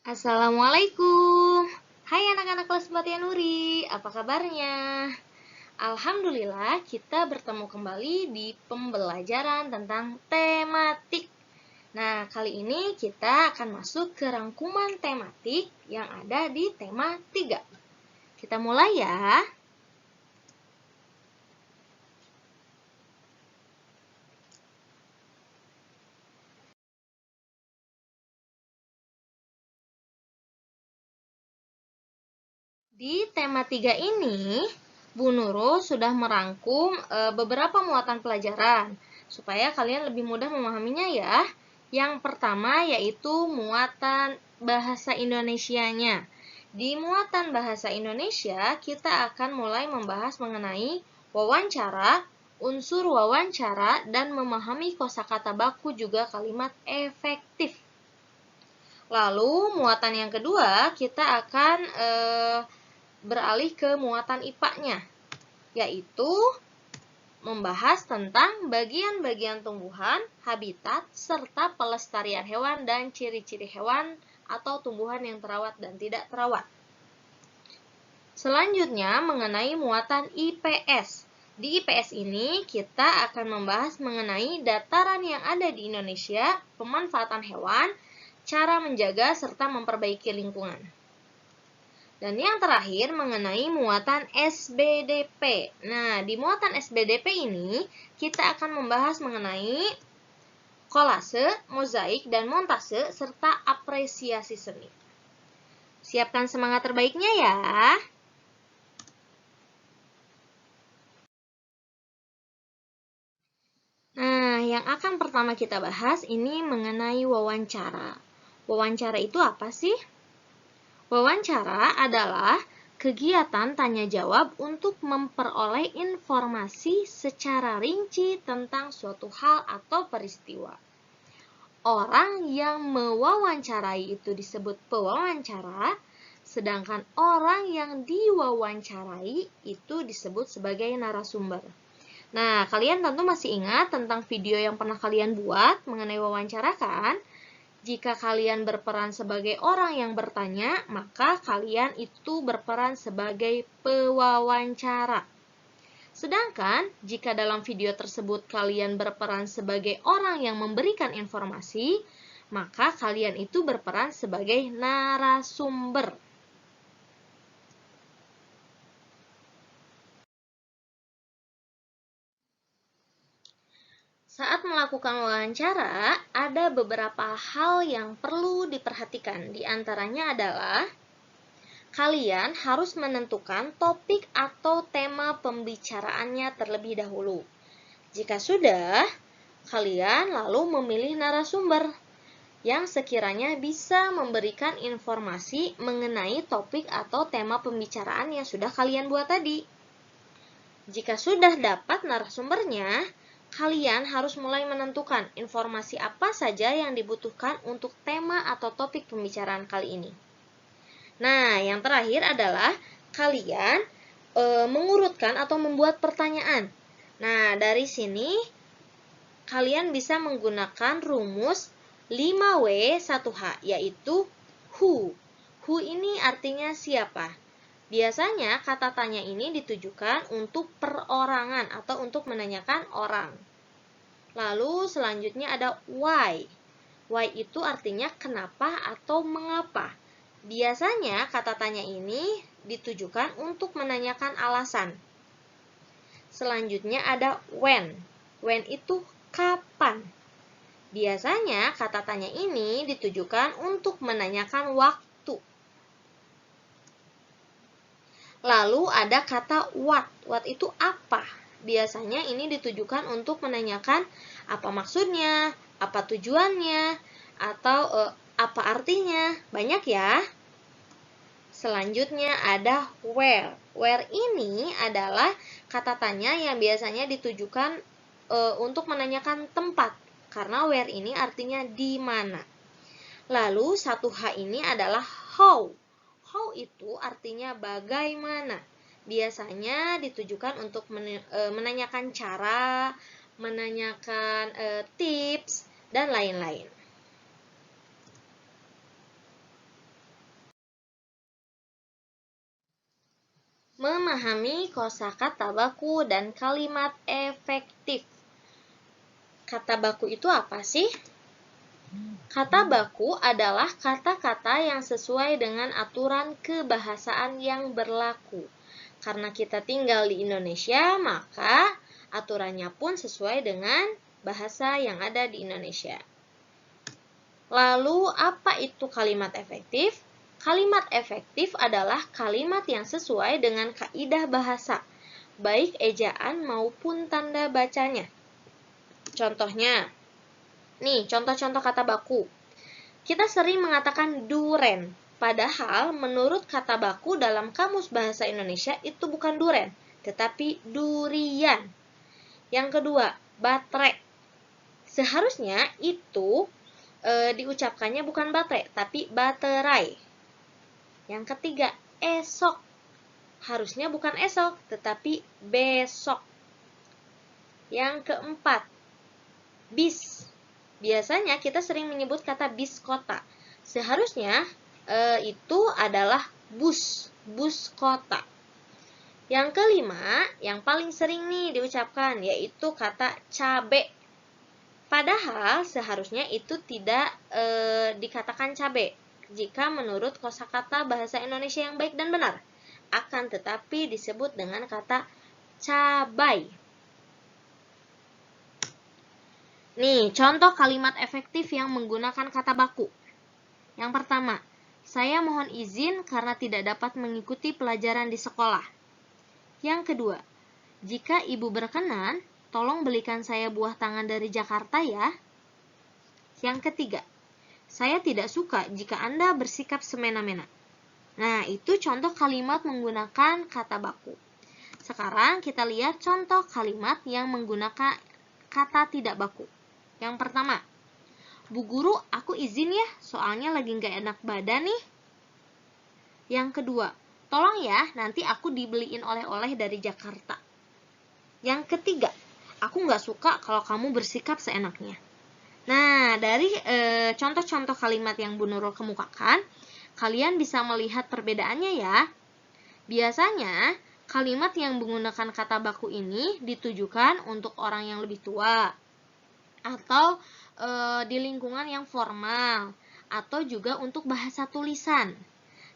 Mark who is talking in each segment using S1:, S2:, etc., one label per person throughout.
S1: Assalamualaikum. Hai anak-anak kelas 4 ya Nuri, apa kabarnya? Alhamdulillah kita bertemu kembali di pembelajaran tentang tematik. Nah, kali ini kita akan masuk ke rangkuman tematik yang ada di tema 3. Kita mulai ya. Di tema 3 ini, Bu Nurul sudah merangkum beberapa muatan pelajaran supaya kalian lebih mudah memahaminya ya. Yang pertama yaitu muatan bahasa Indonesianya. Di muatan bahasa Indonesia, kita akan mulai membahas mengenai wawancara, unsur wawancara, dan memahami kosakata baku juga kalimat efektif. Lalu, muatan yang kedua, kita akan beralih ke muatan IPA-nya, yaitu membahas tentang bagian-bagian tumbuhan, habitat, serta pelestarian hewan dan ciri-ciri hewan atau tumbuhan yang terawat dan tidak terawat. Selanjutnya mengenai muatan IPS. Di IPS ini kita akan membahas mengenai dataran yang ada di Indonesia, pemanfaatan hewan, cara menjaga serta memperbaiki lingkungan. Dan yang terakhir mengenai muatan SBDP. Nah, di muatan SBDP ini kita akan membahas mengenai kolase, mozaik, dan montase serta apresiasi seni. Siapkan semangat terbaiknya ya. Nah, yang akan pertama kita bahas ini mengenai wawancara. Wawancara itu apa sih? Wawancara adalah kegiatan tanya-jawab untuk memperoleh informasi secara rinci tentang suatu hal atau peristiwa. Orang yang mewawancarai itu disebut pewawancara, sedangkan orang yang diwawancarai itu disebut sebagai narasumber. Nah, kalian tentu masih ingat tentang video yang pernah kalian buat mengenai wawancara kan? Jika kalian berperan sebagai orang yang bertanya, maka kalian itu berperan sebagai pewawancara. Sedangkan, jika dalam video tersebut kalian berperan sebagai orang yang memberikan informasi, maka kalian itu berperan sebagai narasumber. Saat melakukan wawancara, ada beberapa hal yang perlu diperhatikan. Di antaranya adalah kalian harus menentukan topik atau tema pembicaraannya terlebih dahulu. Jika sudah, kalian lalu memilih narasumber yang sekiranya bisa memberikan informasi mengenai topik atau tema pembicaraan yang sudah kalian buat tadi. Jika sudah dapat narasumbernya, kalian harus mulai menentukan informasi apa saja yang dibutuhkan untuk tema atau topik pembicaraan kali ini. Nah, yang terakhir adalah kalian mengurutkan atau membuat pertanyaan. Nah, dari sini kalian bisa menggunakan rumus 5W1H, yaitu who. Who ini artinya siapa. Biasanya kata tanya ini ditujukan untuk perorangan atau untuk menanyakan orang. Lalu selanjutnya ada why. Why itu artinya kenapa atau mengapa. Biasanya kata tanya ini ditujukan untuk menanyakan alasan. Selanjutnya ada when. When itu kapan. Biasanya kata tanya ini ditujukan untuk menanyakan waktu. Lalu ada kata what. What itu apa? Biasanya ini ditujukan untuk menanyakan apa maksudnya, apa tujuannya, atau apa artinya. Banyak ya. Selanjutnya ada where. Where ini adalah kata tanya yang biasanya ditujukan untuk menanyakan tempat. Karena where ini artinya di mana. Lalu satu H ini adalah how. How itu artinya bagaimana. Biasanya ditujukan untuk menanyakan cara, menanyakan tips, dan lain-lain. Memahami kosakata baku dan kalimat efektif. Kata baku itu apa sih? Kata baku adalah kata-kata yang sesuai dengan aturan kebahasaan yang berlaku. Karena kita tinggal di Indonesia, maka aturannya pun sesuai dengan bahasa yang ada di Indonesia. Lalu, apa itu kalimat efektif? Kalimat efektif adalah kalimat yang sesuai dengan kaidah bahasa, baik ejaan maupun tanda bacanya. Contohnya, nih, contoh-contoh kata baku. Kita sering mengatakan duren, padahal menurut kata baku dalam Kamus Bahasa Indonesia itu bukan duren, tetapi durian. Yang kedua, baterai. Seharusnya itu diucapkannya bukan baterai, tapi baterai. Yang ketiga, esok. Harusnya bukan esok, tetapi besok. Yang keempat, bis. Biasanya kita sering menyebut kata bis kota. Seharusnya itu adalah bus kota. Yang kelima, yang paling sering nih diucapkan, yaitu kata cabe. Padahal seharusnya itu tidak dikatakan cabe jika menurut kosakata bahasa Indonesia yang baik dan benar. Akan tetapi disebut dengan kata cabai. Nih, contoh kalimat efektif yang menggunakan kata baku. Yang pertama, saya mohon izin karena tidak dapat mengikuti pelajaran di sekolah. Yang kedua, jika ibu berkenan, tolong belikan saya buah tangan dari Jakarta ya. Yang ketiga, saya tidak suka jika Anda bersikap semena-mena. Nah, itu contoh kalimat menggunakan kata baku. Sekarang kita lihat contoh kalimat yang menggunakan kata tidak baku. Yang pertama, Bu Guru, aku izin ya, soalnya lagi nggak enak badan nih. Yang kedua, tolong ya, nanti aku dibeliin oleh-oleh dari Jakarta. Yang ketiga, aku nggak suka kalau kamu bersikap seenaknya. Nah, dari contoh-contoh kalimat yang Bu Nurul kemukakan, kalian bisa melihat perbedaannya ya. Biasanya, kalimat yang menggunakan kata baku ini ditujukan untuk orang yang lebih tua, atau di lingkungan yang formal, atau juga untuk bahasa tulisan.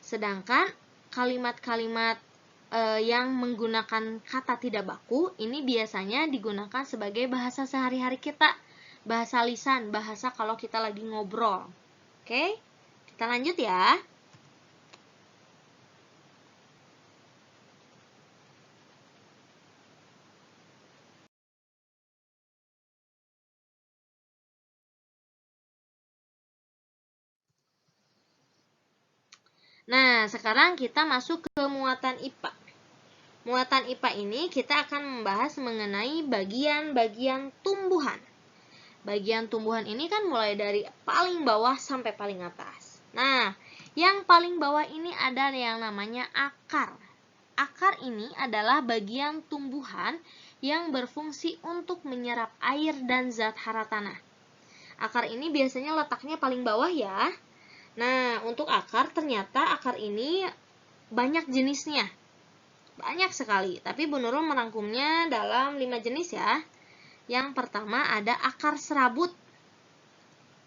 S1: Sedangkan kalimat-kalimat yang menggunakan kata tidak baku ini biasanya digunakan sebagai bahasa sehari-hari kita, bahasa lisan, bahasa kalau kita lagi ngobrol. Oke, kita lanjut ya. Nah, sekarang kita masuk ke muatan IPA. Muatan IPA ini kita akan membahas mengenai bagian-bagian tumbuhan. Bagian tumbuhan ini kan mulai dari paling bawah sampai paling atas. Nah, yang paling bawah ini ada yang namanya akar. Akar ini adalah bagian tumbuhan yang berfungsi untuk menyerap air dan zat hara tanah. Akar ini biasanya letaknya paling bawah ya. Nah, untuk akar ternyata akar ini banyak jenisnya. Banyak sekali, tapi Bu Nurul merangkumnya dalam 5 jenis ya. Yang pertama ada akar serabut.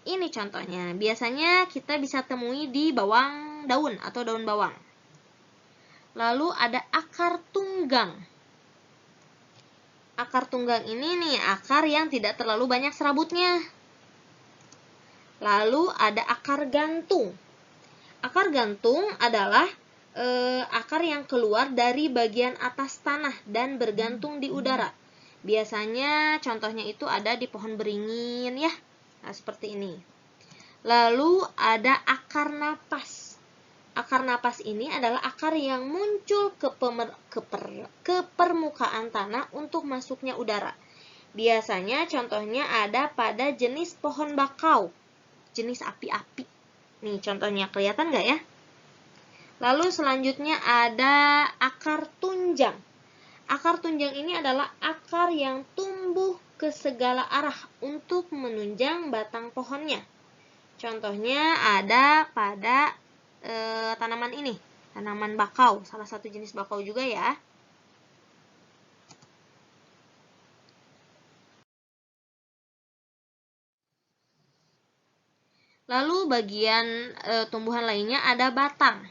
S1: Ini contohnya, biasanya kita bisa temui di bawang daun atau daun bawang. Lalu ada akar tunggang. Akar tunggang ini nih, akar yang tidak terlalu banyak serabutnya. Lalu ada akar gantung. Akar gantung adalah akar yang keluar dari bagian atas tanah dan bergantung di udara. Biasanya contohnya itu ada di pohon beringin ya. Nah, seperti ini. Lalu ada akar napas. Akar napas ini adalah akar yang muncul ke permukaan tanah untuk masuknya udara. Biasanya contohnya ada pada jenis pohon bakau, jenis api-api. Nih contohnya, kelihatan nggak ya? Lalu selanjutnya ada akar tunjang. Akar tunjang ini adalah akar yang tumbuh ke segala arah untuk menunjang batang pohonnya. Contohnya ada pada tanaman ini, tanaman bakau, salah satu jenis bakau juga ya. Lalu bagian tumbuhan lainnya ada batang.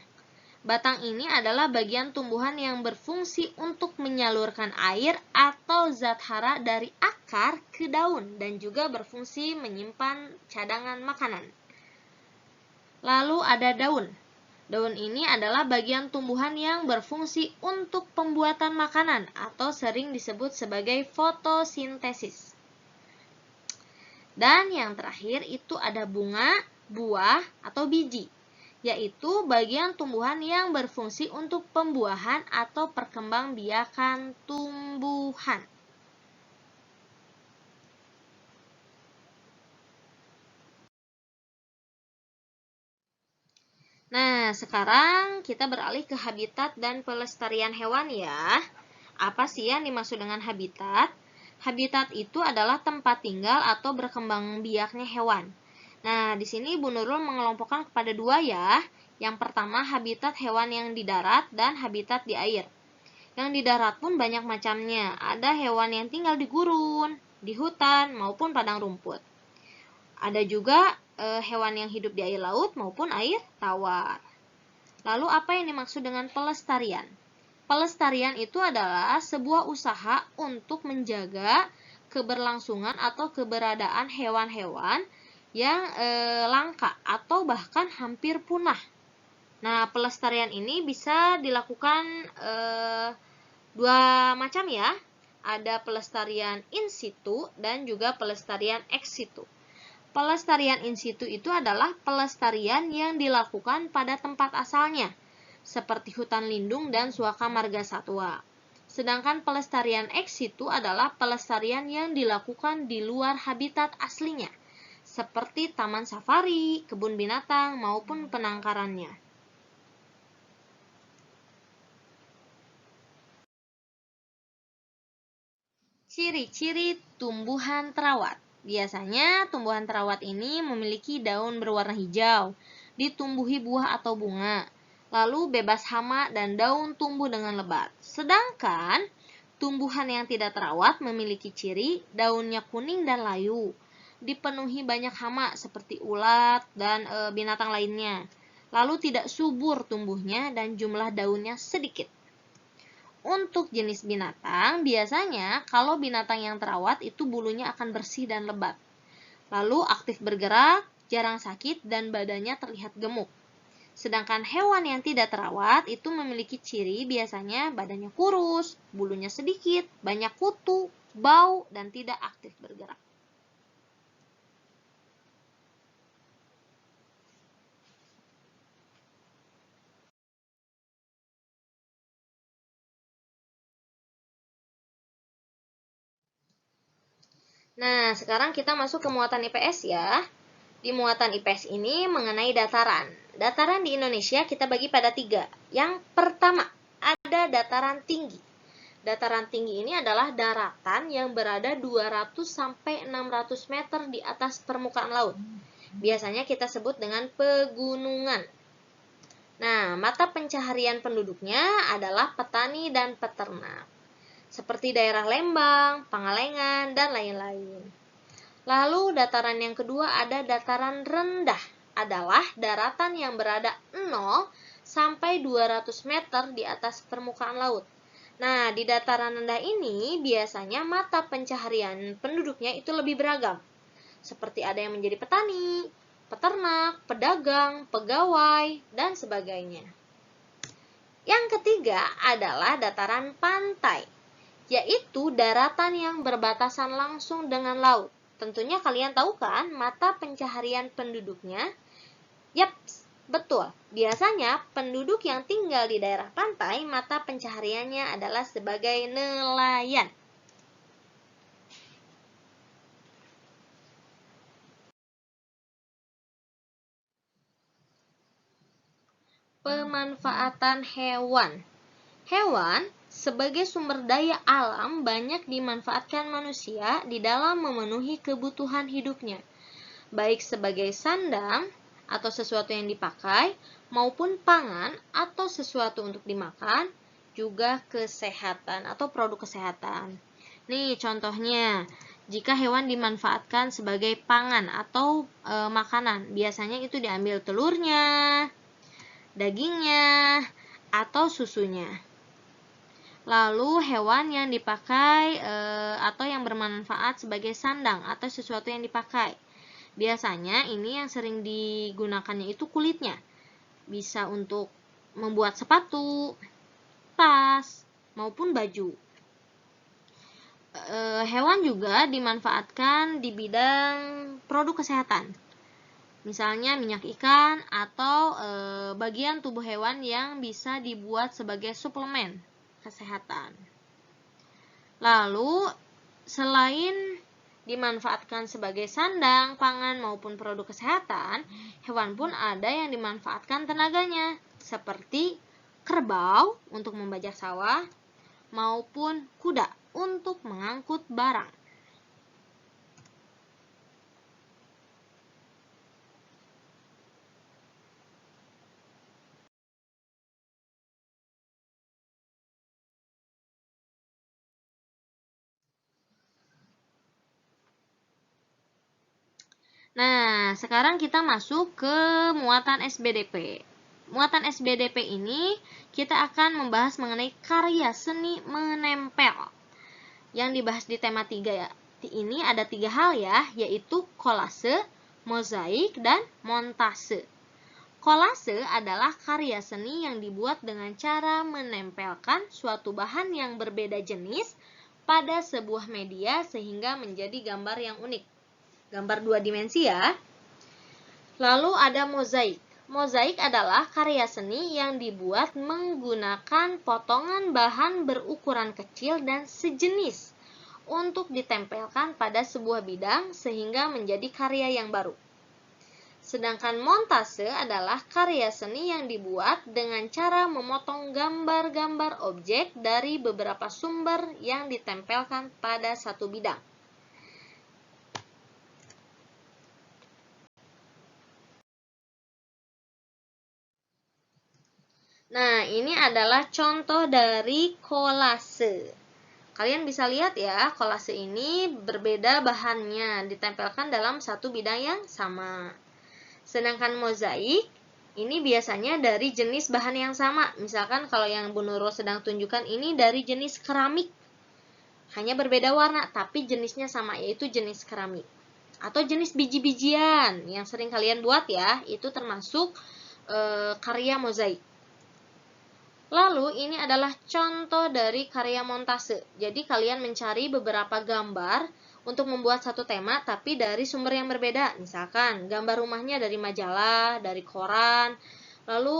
S1: Batang ini adalah bagian tumbuhan yang berfungsi untuk menyalurkan air atau zat hara dari akar ke daun dan juga berfungsi menyimpan cadangan makanan. Lalu ada daun. Daun ini adalah bagian tumbuhan yang berfungsi untuk pembuatan makanan atau sering disebut sebagai fotosintesis. Dan yang terakhir itu ada bunga, buah, atau biji, yaitu bagian tumbuhan yang berfungsi untuk pembuahan atau perkembangbiakan tumbuhan. Nah, sekarang kita beralih ke habitat dan pelestarian hewan ya. Apa sih yang dimaksud dengan habitat? Habitat itu adalah tempat tinggal atau berkembang biaknya hewan. Nah, di sini Bu Nurul mengelompokkan kepada dua ya. Yang pertama, habitat hewan yang di darat dan habitat di air. Yang di darat pun banyak macamnya. Ada hewan yang tinggal di gurun, di hutan, maupun padang rumput. Ada juga hewan yang hidup di air laut maupun air tawar. Lalu apa yang dimaksud dengan pelestarian? Pelestarian itu adalah sebuah usaha untuk menjaga keberlangsungan atau keberadaan hewan-hewan yang langka atau bahkan hampir punah. Nah, pelestarian ini bisa dilakukan dua macam ya. Ada pelestarian in situ dan juga pelestarian ex situ. Pelestarian in situ itu adalah pelestarian yang dilakukan pada tempat asalnya, seperti hutan lindung dan suaka marga satwa. Sedangkan pelestarian ex situ adalah pelestarian yang dilakukan di luar habitat aslinya, seperti taman safari, kebun binatang, maupun penangkarannya. Ciri-ciri tumbuhan terawat. Biasanya tumbuhan terawat ini memiliki daun berwarna hijau, ditumbuhi buah atau bunga, lalu bebas hama dan daun tumbuh dengan lebat. Sedangkan tumbuhan yang tidak terawat memiliki ciri daunnya kuning dan layu, dipenuhi banyak hama seperti ulat dan binatang lainnya. Lalu tidak subur tumbuhnya dan jumlah daunnya sedikit. Untuk jenis binatang, biasanya kalau binatang yang terawat itu bulunya akan bersih dan lebat. Lalu aktif bergerak, jarang sakit, dan badannya terlihat gemuk. Sedangkan hewan yang tidak terawat itu memiliki ciri biasanya badannya kurus, bulunya sedikit, banyak kutu, bau, dan tidak aktif bergerak. Nah, sekarang kita masuk ke muatan IPS ya. Di muatan IPS ini mengenai dataran. Dataran di Indonesia kita bagi pada 3. Yang pertama, ada dataran tinggi. Dataran tinggi ini adalah daratan yang berada 200-600 meter di atas permukaan laut. Biasanya kita sebut dengan pegunungan. Nah, mata pencaharian penduduknya adalah petani dan peternak, seperti daerah Lembang, Pangalengan, dan lain-lain. Lalu dataran yang kedua ada dataran rendah, adalah daratan yang berada 0 sampai 200 meter di atas permukaan laut. Nah, di dataran rendah ini biasanya mata pencaharian penduduknya itu lebih beragam, seperti ada yang menjadi petani, peternak, pedagang, pegawai, dan sebagainya. Yang ketiga adalah dataran pantai, yaitu daratan yang berbatasan langsung dengan laut. Tentunya kalian tahu kan mata pencaharian penduduknya? Yap, betul. Biasanya penduduk yang tinggal di daerah pantai, mata pencahariannya adalah sebagai nelayan. Pemanfaatan hewan. Hewan sebagai sumber daya alam banyak dimanfaatkan manusia di dalam memenuhi kebutuhan hidupnya, baik sebagai sandang atau sesuatu yang dipakai, maupun pangan atau sesuatu untuk dimakan, juga kesehatan atau produk kesehatan. Nih contohnya, jika hewan dimanfaatkan sebagai pangan atau makanan, biasanya itu diambil telurnya, dagingnya, atau susunya. Lalu hewan yang dipakai atau yang bermanfaat sebagai sandang atau sesuatu yang dipakai. Biasanya ini yang sering digunakannya itu kulitnya. Bisa untuk membuat sepatu, tas, maupun baju. Hewan juga dimanfaatkan di bidang produk kesehatan. Misalnya minyak ikan atau bagian tubuh hewan yang bisa dibuat sebagai suplemen kesehatan. Lalu, selain dimanfaatkan sebagai sandang, pangan, maupun produk kesehatan, hewan pun ada yang dimanfaatkan tenaganya, seperti kerbau untuk membajak sawah, maupun kuda untuk mengangkut barang. Nah, sekarang kita masuk ke muatan SBDP. Muatan SBDP ini kita akan membahas mengenai karya seni menempel yang dibahas di tema 3 ya. Ini ada 3 hal ya, yaitu kolase, mozaik, dan montase. Kolase adalah karya seni yang dibuat dengan cara menempelkan suatu bahan yang berbeda jenis pada sebuah media sehingga menjadi gambar yang unik. Gambar 2 dimensi ya. Lalu ada mozaik. Mozaik adalah karya seni yang dibuat menggunakan potongan bahan berukuran kecil dan sejenis untuk ditempelkan pada sebuah bidang sehingga menjadi karya yang baru. Sedangkan montase adalah karya seni yang dibuat dengan cara memotong gambar-gambar objek dari beberapa sumber yang ditempelkan pada satu bidang. Nah, ini adalah contoh dari kolase. Kalian bisa lihat ya, kolase ini berbeda bahannya, ditempelkan dalam satu bidang yang sama. Sedangkan mozaik, ini biasanya dari jenis bahan yang sama. Misalkan kalau yang Bu Nurul sedang tunjukkan ini dari jenis keramik. Hanya berbeda warna, tapi jenisnya sama, yaitu jenis keramik. Atau jenis biji-bijian yang sering kalian buat ya, itu termasuk karya mozaik. Lalu ini adalah contoh dari karya montase. Jadi kalian mencari beberapa gambar untuk membuat satu tema tapi dari sumber yang berbeda. Misalkan gambar rumahnya dari majalah, dari koran, lalu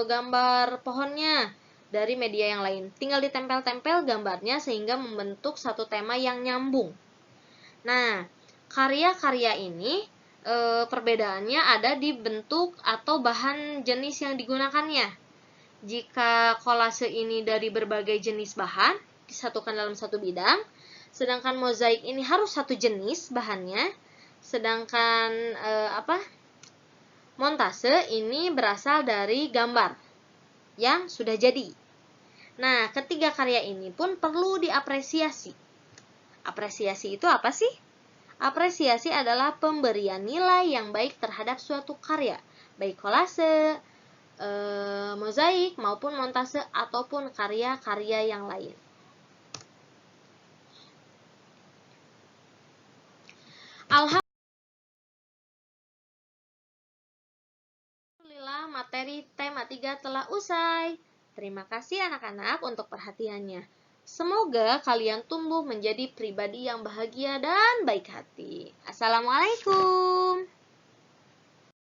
S1: gambar pohonnya dari media yang lain. Tinggal ditempel-tempel gambarnya sehingga membentuk satu tema yang nyambung. Nah, karya-karya ini perbedaannya ada di bentuk atau bahan jenis yang digunakannya. Jika kolase ini dari berbagai jenis bahan disatukan dalam satu bidang, sedangkan mozaik ini harus satu jenis bahannya, sedangkan montase ini berasal dari gambar yang sudah jadi. Nah, ketiga karya ini pun perlu diapresiasi. Apresiasi itu apa sih? Apresiasi adalah pemberian nilai yang baik terhadap suatu karya, baik kolase, mozaik maupun montase ataupun karya-karya yang lain. Alhamdulillah, materi tema 3 telah usai. Terima kasih anak-anak untuk perhatiannya. Semoga kalian tumbuh menjadi pribadi yang bahagia dan baik hati. Assalamualaikum.